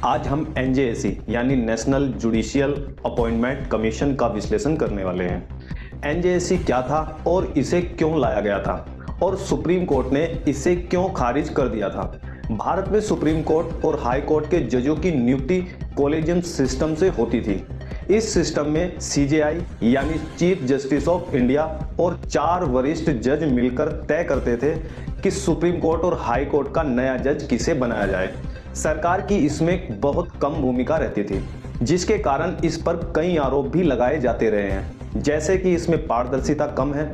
आज हम एनजेएसी यानी नेशनल जुडिशियल अपॉइंटमेंट कमीशन का विश्लेषण करने वाले हैं। एनजेएसी क्या था और इसे क्यों लाया गया था और सुप्रीम कोर्ट ने इसे क्यों खारिज कर दिया था। भारत में सुप्रीम कोर्ट और हाई कोर्ट के जजों की नियुक्ति कॉलेजियम सिस्टम से होती थी। इस सिस्टम में सीजेआई यानी चीफ जस्टिस ऑफ इंडिया और 4 वरिष्ठ जज मिलकर तय करते थे कि सुप्रीम कोर्ट और हाई कोर्ट का नया जज किसे बनाया जाए। सरकार की इसमें बहुत कम भूमिका रहती थी, जिसके कारण इस पर कई आरोप भी लगाए जाते रहे हैं, जैसे कि इसमें पारदर्शिता कम है,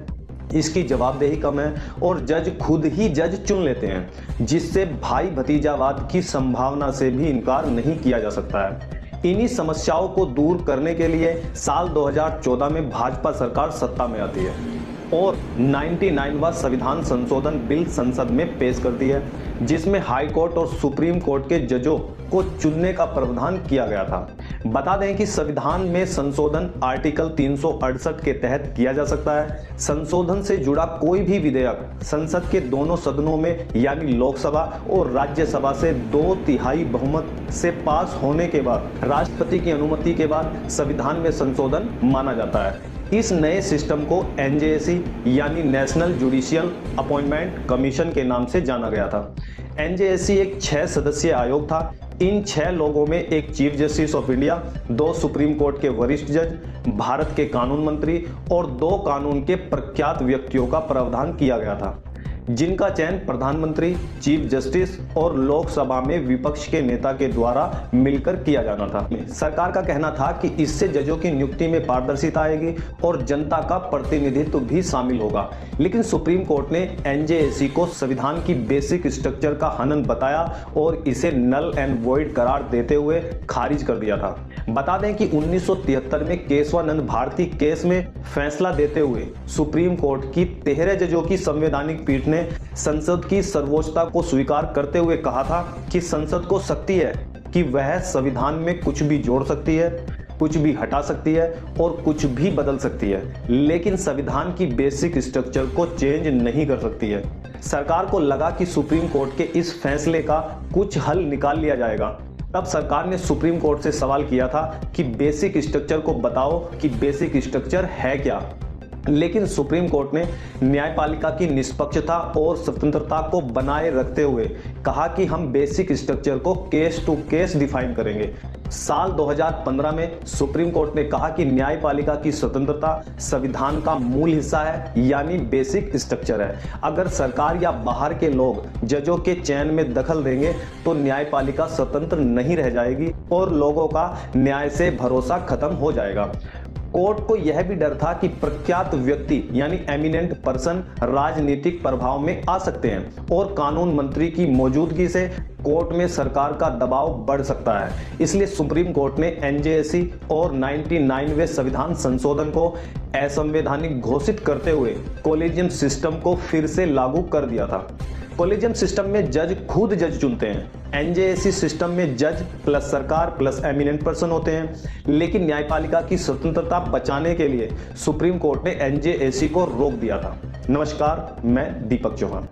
इसकी जवाबदेही कम है और जज खुद ही जज चुन लेते हैं, जिससे भाई भतीजावाद की संभावना से भी इनकार नहीं किया जा सकता है। इन्हीं समस्याओं को दूर करने के लिए साल 2014 में भाजपा सरकार सत्ता में आती है और 99वां संविधान संशोधन बिल संसद में पेश करती है, जिसमें हाई कोर्ट और सुप्रीम कोर्ट के जजों को चुनने का प्रावधान किया गया था। बता दें कि संविधान में संशोधन आर्टिकल 368 के तहत किया जा सकता है। संशोधन से जुड़ा कोई भी विधेयक संसद के दोनों सदनों में यानी लोकसभा और राज्यसभा से 2/3 बहुमत से पास होने के बाद राष्ट्रपति की अनुमति के बाद संविधान में संशोधन माना जाता है। इस नए सिस्टम को एनजेएसी यानी नेशनल जुडिशियल अपॉइंटमेंट कमीशन के नाम से जाना गया था। एनजेएसी एक 6 सदस्यीय आयोग था। इन 6 लोगों में एक chief justice of India, 2 supreme court के वरिष्ठ जज, भारत के कानून मंत्री और 2 कानून के प्रख्यात व्यक्तियों का प्रावधान किया गया था, जिनका चयन प्रधानमंत्री, चीफ जस्टिस और लोकसभा में विपक्ष के नेता के द्वारा मिलकर किया जाना था। सरकार का कहना था कि इससे जजों की नियुक्ति में पारदर्शिता आएगी और जनता का प्रतिनिधित्व भी शामिल होगा, लेकिन सुप्रीम कोर्ट ने एनजेएसी को संविधान की बेसिक स्ट्रक्चर का हनन बताया और इसे नल एंड वॉइड करार देते हुए खारिज कर दिया था। बता दें कि 1973 में केशवानंद भारती केस में फैसला देते हुए सुप्रीम कोर्ट की 13 जजों की संवैधानिक पीठ ने संसद की सर्वोच्चता को स्वीकार करते हुए कहा था कि संसद को शक्ति है कि वह संविधान में कुछ भी जोड़ सकती है, कुछ भी हटा सकती है और कुछ भी बदल सकती है, लेकिन संविधान की बेसिक स्ट्रक्चर को चेंज नहीं कर सकती है। सरकार को लगा कि सुप्रीम कोर्ट के इस फैसले का कुछ हल निकाल लिया जाएगा। तब सरकार ने सुप्रीम कोर्ट से सवाल किया था कि बेसिक स्ट्रक्चर को बताओ कि बेसिक स्ट्रक्चर है क्या। लेकिन सुप्रीम कोर्ट ने न्यायपालिका की निष्पक्षता और स्वतंत्रता को बनाए रखते हुए कहा कि हम बेसिक स्ट्रक्चर को केस टू केस डिफाइन करेंगे। साल 2015 में सुप्रीम कोर्ट ने कहा कि न्यायपालिका की स्वतंत्रता संविधान का मूल हिस्सा है, यानी बेसिक स्ट्रक्चर है। अगर सरकार या बाहर के लोग जजों के चयन में दखल देंगे तो न्यायपालिका स्वतंत्र नहीं रह जाएगी और लोगों का न्याय से भरोसा खत्म हो जाएगा। कोर्ट को यह भी डर था कि प्रख्यात व्यक्ति यानी एमिनेंट पर्सन राजनीतिक प्रभाव में आ सकते हैं और कानून मंत्री की मौजूदगी से कोर्ट में सरकार का दबाव बढ़ सकता है। इसलिए सुप्रीम कोर्ट ने एनजेएसी और 99वें संविधान संशोधन को असंवैधानिक घोषित करते हुए कॉलेजियम सिस्टम को फिर से लागू कर दिया था। कॉलेजियम सिस्टम में जज खुद जज चुनते हैं। एनजेएसी सिस्टम में जज प्लस सरकार प्लस एमिनेंट पर्सन होते हैं, लेकिन न्यायपालिका की स्वतंत्रता बचाने के लिए सुप्रीम कोर्ट ने एनजेएसी को रोक दिया था। नमस्कार, मैं दीपक चौहान।